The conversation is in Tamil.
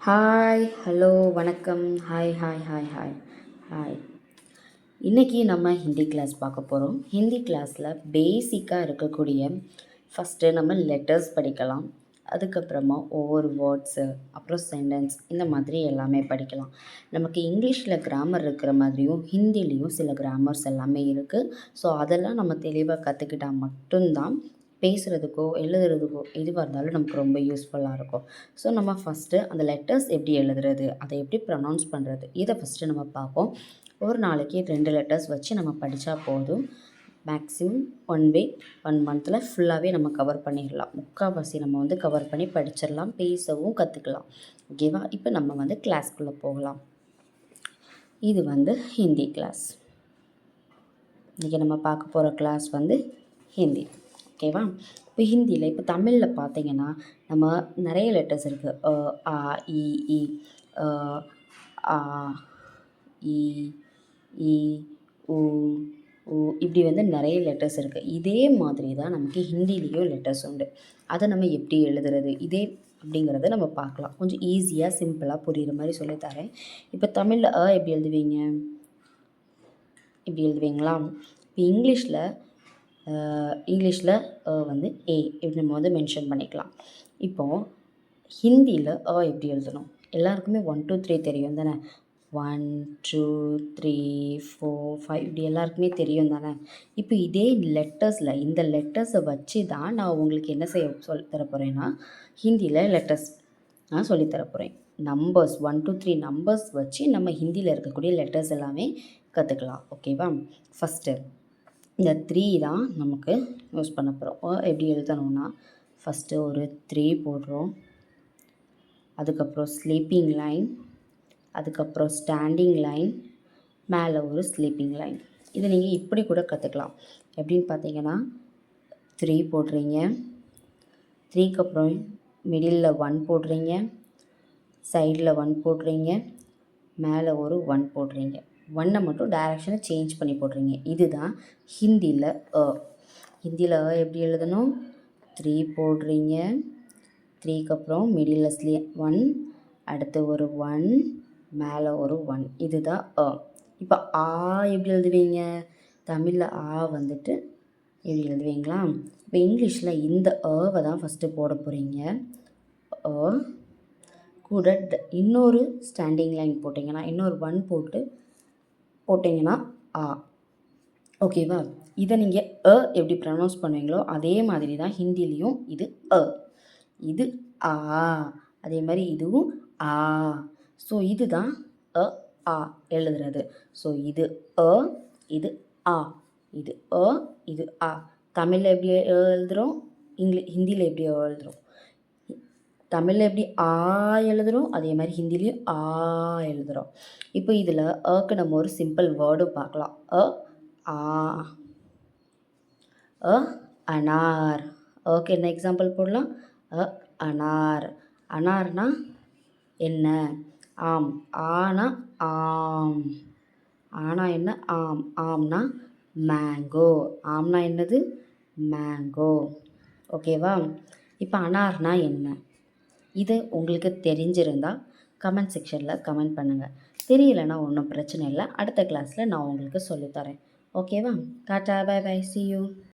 ஹாய், ஹலோ, வணக்கம். ஹாய். இன்றைக்கி நம்ம ஹிந்தி கிளாஸ் பார்க்க போகிறோம். ஹிந்தி கிளாஸில் பேசிக்காக இருக்கக்கூடிய ஃபஸ்ட்டு நம்ம லெட்டர்ஸ் படிக்கலாம். அதுக்கப்புறமா ஒவ்வொரு வேர்ட்ஸு, அப்புறம் சென்டென்ஸ், இந்த மாதிரி எல்லாமே படிக்கலாம். நமக்கு இங்கிலீஷில் கிராமர் இருக்கிற மாதிரியும் ஹிந்திலேயும் சில கிராமர்ஸ் எல்லாமே இருக்குது. ஸோ அதெல்லாம் நம்ம தெளிவாக கற்றுக்கிட்டால் மட்டும்தான் பேசுகிறதுக்கோ எழுதுறதுக்கோ எதுவாக இருந்தாலும் நமக்கு ரொம்ப யூஸ்ஃபுல்லாக இருக்கும். ஸோ நம்ம ஃபஸ்ட்டு அந்த லெட்டர்ஸ் எப்படி எழுதுறது, அதை எப்படி ப்ரொனவுன்ஸ் பண்ணுறது, இதை ஃபஸ்ட்டு நம்ம பார்ப்போம். ஒரு நாளைக்கு 2 லெட்டர்ஸ் வச்சு நம்ம படித்தா போதும். மேக்ஸிமம் 1 வீக் 1 மந்தில் ஃபுல்லாகவே நம்ம கவர் பண்ணிடலாம். முக்கால்வாசி நம்ம கவர் பண்ணி படிச்சிடலாம், பேசவும் கற்றுக்கலாம். ஓகேவா? இப்போ நம்ம கிளாஸ்க்குள்ளே போகலாம். இது ஹிந்தி கிளாஸ். இன்றைக்கி நம்ம பார்க்க போகிற கிளாஸ் ஹிந்தி. ஓகேவா? இப்போ ஹிந்தியில் இப்போ தமிழில் பார்த்தீங்கன்னா நம்ம நிறைய லெட்டர்ஸ் இருக்குது. ஆ, இ, ஆ, இ, உ, இப்படி நிறைய லெட்டர்ஸ் இருக்குது. இதே மாதிரி தான் நமக்கு ஹிந்திலேயும் லெட்டர்ஸ் உண்டு. அதை நம்ம எப்படி எழுதுறது அப்படிங்கிறத நம்ம பார்க்கலாம். கொஞ்சம் ஈஸியாக சிம்பிளாக புரிகிற மாதிரி சொல்லித்தரேன். இப்போ தமிழில் எப்படி எழுதுவீங்க? இப்படி எழுதுவீங்களா? இப்போ இங்கிலீஷில் ஏ இப்படி நம்ம மென்ஷன் பண்ணிக்கலாம். இப்போது ஹிந்தியில் எப்படி எழுதணும்? எல்லாருக்குமே 1 2 3 தெரியும் தானே? 1 2 3 4 5 இப்படி எல்லாருக்குமே தெரியும் தானே? இப்போ இதே லெட்டர்ஸில் இந்த லெட்டர்ஸை வச்சு தான் நான் உங்களுக்கு என்ன சொல்லித்தர போகிறேன்னா, ஹிந்தியில் லெட்டர்ஸ் நான் சொல்லித்தர போகிறேன். நம்பர்ஸ் 1 2 3 நம்பர்ஸ் வச்சு நம்ம ஹிந்தியில் இருக்கக்கூடிய லெட்டர்ஸ் எல்லாமே கற்றுக்கலாம். ஓகேவா? ஃபஸ்ட்டு இந்த 3 தான் நமக்கு யூஸ் பண்ண போகிறோம். எப்படி எழுதணும்னா, ஃபஸ்ட்டு ஒரு 3 போடுறோம். அதுக்கப்புறம் ஸ்லீப்பிங் லைன், அதுக்கப்புறம் ஸ்டாண்டிங் லைன், மேலே ஒரு ஸ்லீப்பிங் லைன். இதை நீங்கள் இப்படி கூட கற்றுக்கலாம். எப்படின்னு பார்த்தீங்கன்னா, 3 போடுறீங்க, 3க்கு அப்புறம் மிடில் 1 போடுறீங்க, சைடில் 1 போடுறீங்க, மேலே ஒரு 1 போடுறீங்க. 1 மட்டும் டைரெக்ஷனை சேஞ்ச் பண்ணி போடுறீங்க. இதுதான் ஹிந்தியில் ஹிந்தியில் எப்படி எழுதணும்? 3 போடுறீங்க, 3க்கு அப்புறம் மிடில் 1, அடுத்து ஒரு 1, மேலே ஒரு 1. இதுதான் இப்போ ஆ எப்படி எழுதுவீங்க? தமிழில் ஆ எப்படி எழுதுவீங்களா? இப்போ இங்கிலீஷில் இந்த ஏவை தான் ஃபஸ்ட்டு போட போகிறீங்க. கூட இன்னொரு ஸ்டாண்டிங் லைன் போட்டிங்கன்னா, இன்னொரு 1 போட்டிங்கன்னா ஆ. ஓகேவா? இதை நீங்கள் எப்படி ப்ரொனவுன்ஸ் பண்ணுவீங்களோ அதே மாதிரி தான் ஹிந்திலையும் இது ஆ, அதே மாதிரி இதுவும் ஆ. ஸோ இதுதான் ஆ எழுதுறது. ஸோ இது இது ஆ, இது இது ஆ. தமிழில் எப்படி எழுதுகிறோம், ஹிந்தியில் எப்படி எழுதுகிறோம்? தமிழில் எப்படி ஆ எழுதுகிறோம், அதே மாதிரி ஹிந்திலையும் ஆ எழுதுகிறோம். இப்போ இதில் க்கு நம்ம ஒரு சிம்பிள் வேர்டும் பார்க்கலாம். ஆ, அனார். ஓகே, என்ன எக்ஸாம்பிள் போடலாம்? அனார். அனார்னா என்ன? ஆம். ஆனா ஆம். ஆனா என்ன? ஆம். ஆம்னா மேங்கோ. ஆம்னா என்னது? மேங்கோ. ஓகேவா? இப்போ அனார்னா என்ன? இது உங்களுக்கு தெரிஞ்சிருந்தால் கமெண்ட் செக்ஷனில் கமெண்ட் பண்ணுங்கள். தெரியலைன்னா ஒன்றும் பிரச்சனை இல்லை. அடுத்த கிளாஸில் நான் உங்களுக்கு சொல்லித்தரேன். ஓகேவா? Tata, bye bye, see you.